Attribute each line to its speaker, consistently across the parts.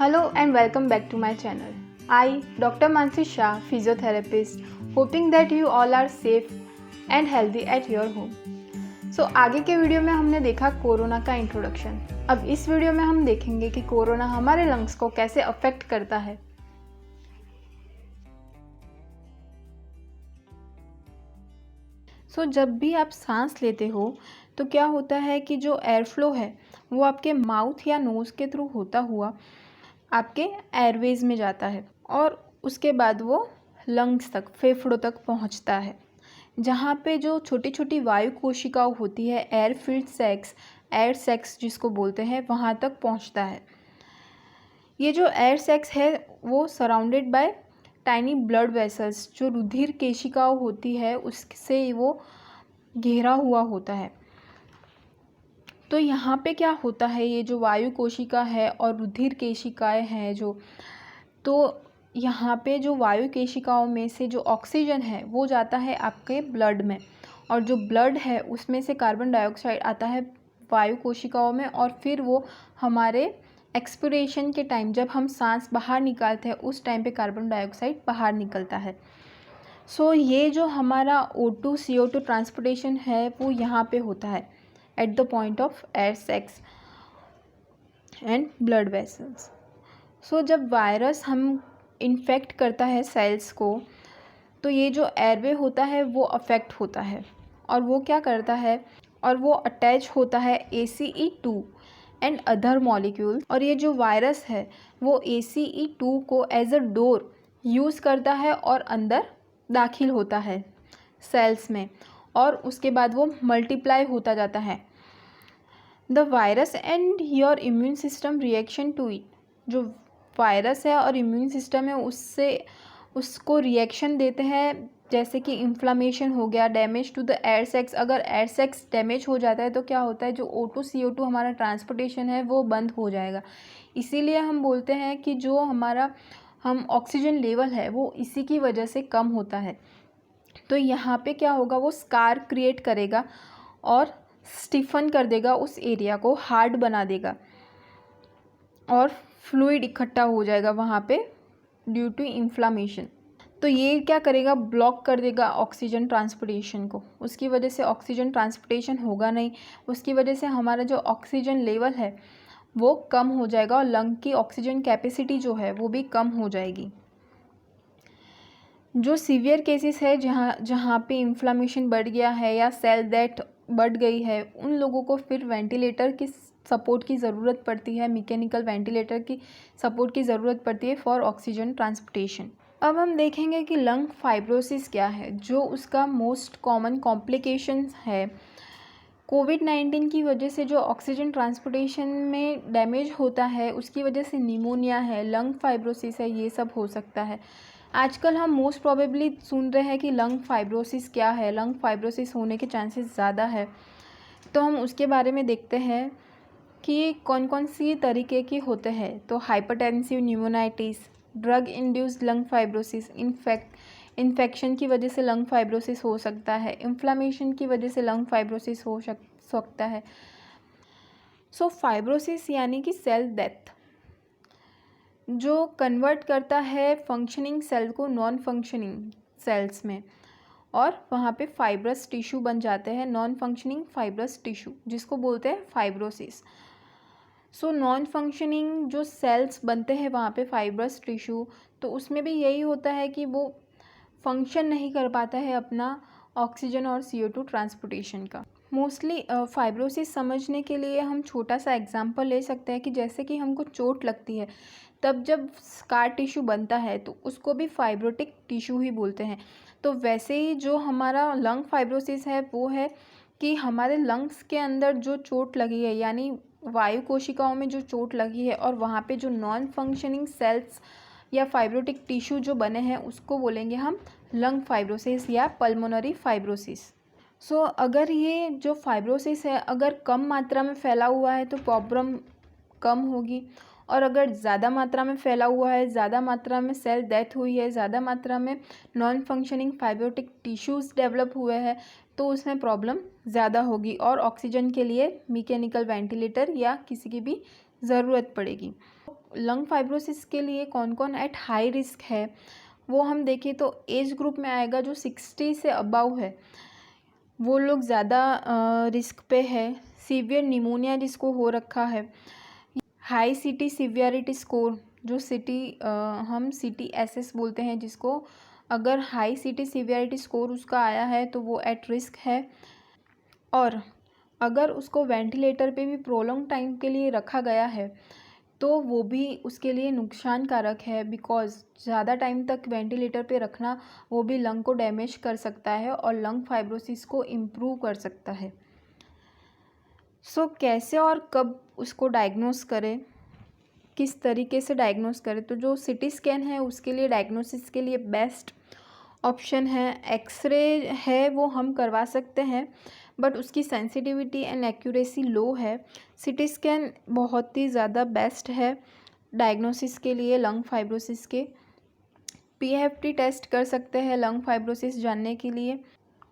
Speaker 1: Hello and welcome back to my channel. I, Dr. Mansi Shah, physiotherapist, hoping that you all are safe and healthy at your home. आगे के video में हमने देखा corona का introduction. अब इस video में हम देखेंगे कि कोरोना हमारे लंग्स को कैसे अफेक्ट करता है। जब भी आप सांस लेते हो तो क्या होता है कि जो एयर फ्लो है वो आपके माउथ या नोज़ के थ्रू होता हुआ आपके एयरवेज में जाता है और उसके बाद वो लंग्स तक, फेफड़ों तक पहुंचता है, जहाँ पे जो छोटी छोटी वायु कोशिकाएं होती है, एयर फिल्ड सैक्स जिसको बोलते हैं, वहाँ तक पहुँचता है। ये जो एयर सैक्स है वो surrounded by tiny blood vessels, जो रुधिर केशिकाएं होती है उससे वो घेरा हुआ होता है। तो यहाँ पे क्या होता है, ये जो वायु कोशिका है और रुधिर केशिकाएं हैं तो यहाँ पे जो वायु केशिकाओं में से जो ऑक्सीजन है वो जाता है आपके ब्लड में, और जो ब्लड है उसमें से कार्बन डाइऑक्साइड आता है वायु कोशिकाओं में, और फिर वो हमारे एक्सपिरेशन के टाइम, जब हम सांस बाहर निकालते हैं उस टाइम पे कार्बन डाइऑक्साइड बाहर निकलता है। ये जो हमारा O2 CO2 ट्रांसपोर्टेशन है वो यहाँ पे होता है at the point of air sacs and blood vessels. जब वायरस हम इन्फेक्ट करता है सेल्स को तो ये जो एयरवे होता है वो अफेक्ट होता है, और वो क्या करता है, और वो अटैच होता है ACE2 एंड अदर मॉलिक्यूल, और ये जो वायरस है वो ACE2 को एज अ डोर यूज़ करता है और अंदर दाखिल होता है सेल्स में, और उसके बाद वो मल्टीप्लाई होता जाता है। The virus and your immune system reaction to it, जो वायरस है और इम्यून सिस्टम है उसको रिएक्शन देते हैं, जैसे कि इन्फ्लामेशन हो गया, damage to the air sacs. अगर एयर सैक्स डैमेज हो जाता है तो क्या होता है, जो O2 CO2 हमारा ट्रांसपोर्टेशन है वो बंद हो जाएगा। इसीलिए हम बोलते हैं कि जो हम ऑक्सीजन लेवल है वो इसी की वजह से कम होता है। तो यहाँ पे क्या होगा, वो स्कार क्रिएट करेगा और स्टिफन कर देगा उस एरिया को, हार्ड बना देगा, और फ्लूइड इकट्ठा हो जाएगा वहाँ पे ड्यू टू इन्फ्लामेशन। तो ये क्या करेगा, ब्लॉक कर देगा ऑक्सीजन ट्रांसपोर्टेशन को। उसकी वजह से ऑक्सीजन ट्रांसपोर्टेशन होगा नहीं, उसकी वजह से हमारा जो ऑक्सीजन लेवल है वो कम हो जाएगा, और लंग की ऑक्सीजन कैपेसिटी जो है वो भी कम हो जाएगी। जो सीवियर केसेस है जहाँ पे इन्फ्लामेशन बढ़ गया है या सेल डेथ बढ़ गई है, उन लोगों को फिर वेंटिलेटर की सपोर्ट की ज़रूरत पड़ती है, मैकेनिकल वेंटिलेटर की सपोर्ट की ज़रूरत पड़ती है फॉर ऑक्सीजन ट्रांसपोर्टेशन। अब हम देखेंगे कि लंग फाइब्रोसिस क्या है, जो उसका मोस्ट कॉमन कॉम्प्लिकेशंस है। कोविड-19 की वजह से जो ऑक्सीजन ट्रांसपोर्टेशन में डैमेज होता है उसकी वजह से निमोनिया है, लंग फाइब्रोसिस है, ये सब हो सकता है। आजकल हम मोस्ट प्रोबेबली सुन रहे हैं कि लंग फाइब्रोसिस क्या है, लंग फाइब्रोसिस होने के चांसेस ज़्यादा है। तो हम उसके बारे में देखते हैं कि कौन कौन सी तरीके के होते हैं। तो hypertensive pneumonitis, drug induced lung fibrosis, infection की वजह से लंग फाइब्रोसिस हो सकता है, इन्फ्लामेशन की वजह से लंग फाइब्रोसिस हो सकता है। फाइब्रोसिस यानी कि सेल डेथ, जो कन्वर्ट करता है फंक्शनिंग सेल को नॉन फंक्शनिंग सेल्स में, और वहाँ पे फाइब्रस टिश्यू बन जाते हैं, नॉन फंक्शनिंग फाइब्रस टिश्यू, जिसको बोलते हैं फाइब्रोसिस। नॉन फंक्शनिंग जो सेल्स बनते हैं वहाँ पे फाइब्रस टिश्यू, तो उसमें भी यही होता है कि वो फंक्शन नहीं कर पाता है अपना ऑक्सीजन और CO2 ट्रांसपोर्टेशन का। मोस्टली फाइब्रोसिस समझने के लिए हम छोटा सा एग्जांपल ले सकते हैं कि जैसे कि हमको चोट लगती है, तब जब स्कार टिश्यू बनता है तो उसको भी फाइब्रोटिक टिश्यू ही बोलते हैं। तो वैसे ही जो हमारा लंग फाइब्रोसिस है वो है कि हमारे लंग्स के अंदर जो चोट लगी है, यानी वायु कोशिकाओं में जो चोट लगी है, और वहाँ पे जो नॉन फंक्शनिंग सेल्स या फाइब्रोटिक टिश्यू जो बने हैं उसको बोलेंगे हम लंग फाइब्रोसिस या पल्मोनरी फाइब्रोसिस। अगर ये जो फाइब्रोसिस है अगर कम मात्रा में फैला हुआ है तो प्रॉब्लम कम होगी, और अगर ज़्यादा मात्रा में फैला हुआ है, ज़्यादा मात्रा में सेल डेथ हुई है, ज़्यादा मात्रा में non functioning fibrotic tissues develop हुए हैं, तो उसमें प्रॉब्लम ज़्यादा होगी और ऑक्सीजन के लिए मैकेनिकल वेंटिलेटर या किसी की भी ज़रूरत पड़ेगी। लंग फाइब्रोसिस के लिए कौन कौन एट हाई रिस्क है वो हम देखें तो एज ग्रुप में आएगा जो 60 से अबव है, वो लोग ज़्यादा रिस्क पे है। सीवियर निमोनिया जिसको हो रखा है, हाई सीटी सीवियरिटी स्कोर जो हम CTSS बोलते हैं जिसको, अगर हाई सीटी सीवियरिटी स्कोर उसका आया है तो वो एट रिस्क है। और अगर उसको वेंटिलेटर पे भी प्रोलॉन्ग टाइम के लिए रखा गया है तो वो भी उसके लिए नुकसानकारक है, बिकॉज़ ज़्यादा टाइम तक वेंटिलेटर पे रखना वो भी लंग को डैमेज कर सकता है और लंग फाइब्रोसिस को इम्प्रूव कर सकता है। सो कैसे और कब उसको डायग्नोस करें, किस तरीके से डायग्नोस करें, तो जो CT स्कैन है उसके लिए डायग्नोसिस के लिए बेस्ट ऑप्शन है। एक्सरे है वो हम करवा सकते हैं बट उसकी सेंसिटिविटी एंड एक्यूरेसी लो है। CT स्कैन बहुत ही ज़्यादा बेस्ट है डायग्नोसिस के लिए लंग फाइब्रोसिस के। PFT टेस्ट कर सकते हैं लंग फाइब्रोसिस जानने के लिए।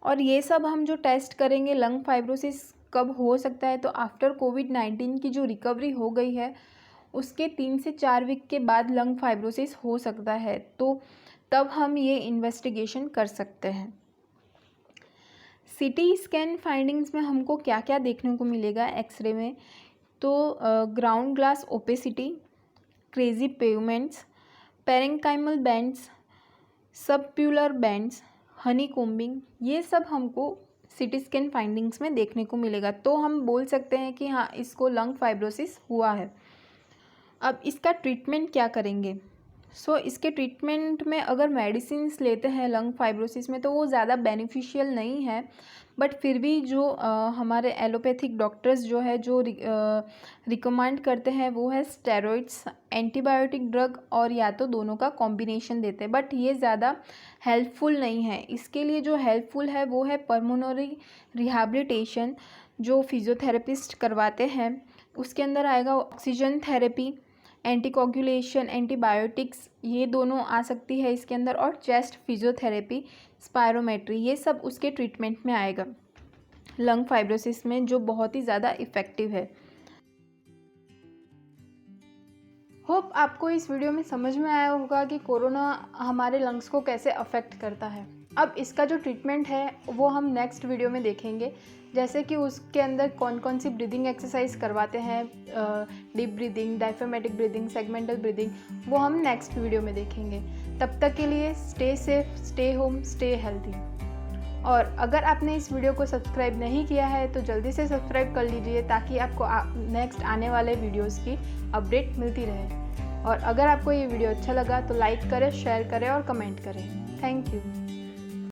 Speaker 1: और ये सब हम जो टेस्ट करेंगे लंग फाइब्रोसिस कब हो सकता है, तो आफ्टर कोविड-19 की जो रिकवरी हो गई है उसके 3 से 4 वीक के बाद लंग फाइब्रोसिस हो सकता है, तो तब हम ये इन्वेस्टिगेशन कर सकते हैं। CT स्कैन फाइंडिंग्स में हमको क्या क्या देखने को मिलेगा एक्सरे में, तो ground glass opacity, crazy pavements, parenchymal bands, subpleural bands, honeycombing, ये सब हमको CT स्कैन फाइंडिंग्स में देखने को मिलेगा, तो हम बोल सकते हैं कि हाँ इसको लंग फाइब्रोसिस हुआ है। अब इसका ट्रीटमेंट क्या करेंगे? इसके ट्रीटमेंट में अगर मेडिसिन्स लेते हैं लंग फाइब्रोसिस में तो वो ज़्यादा बेनिफिशियल नहीं है, बट फिर भी जो हमारे एलोपैथिक डॉक्टर्स जो है जो रिकमेंड करते हैं वो है स्टेरॉइड्स, एंटीबायोटिक ड्रग और या तो दोनों का कॉम्बिनेशन देते हैं, बट ये ज़्यादा हेल्पफुल नहीं है। इसके लिए जो हेल्पफुल है वो है पल्मोनरी रिहैबिलिटेशन जो फिजियोथेरेपिस्ट करवाते हैं। उसके अंदर आएगा ऑक्सीजन थेरेपी, एंटीकोगुलेशन, एंटीबायोटिक्स, ये दोनों आ सकती है इसके अंदर, और चेस्ट फिजियोथेरेपी, स्पायरोमेट्री, ये सब उसके ट्रीटमेंट में आएगा लंग फाइब्रोसिस में, जो बहुत ही ज़्यादा इफ़ेक्टिव है। होप आपको इस वीडियो में समझ में आया होगा कि कोरोना हमारे लंग्स को कैसे अफेक्ट करता है। अब इसका जो ट्रीटमेंट है वो हम नेक्स्ट वीडियो में देखेंगे, जैसे कि उसके अंदर कौन कौन सी ब्रीदिंग एक्सरसाइज करवाते हैं, deep breathing, diaphragmatic breathing, segmental breathing, वो हम नेक्स्ट वीडियो में देखेंगे। तब तक के लिए stay safe, stay home, stay healthy. और अगर आपने इस वीडियो को सब्सक्राइब नहीं किया है तो जल्दी से सब्सक्राइब कर लीजिए ताकि आपको नेक्स्ट आने वाले वीडियोस की अपडेट मिलती रहे। और अगर आपको ये वीडियो अच्छा लगा तो लाइक करें, शेयर करें और कमेंट करें। Thank you.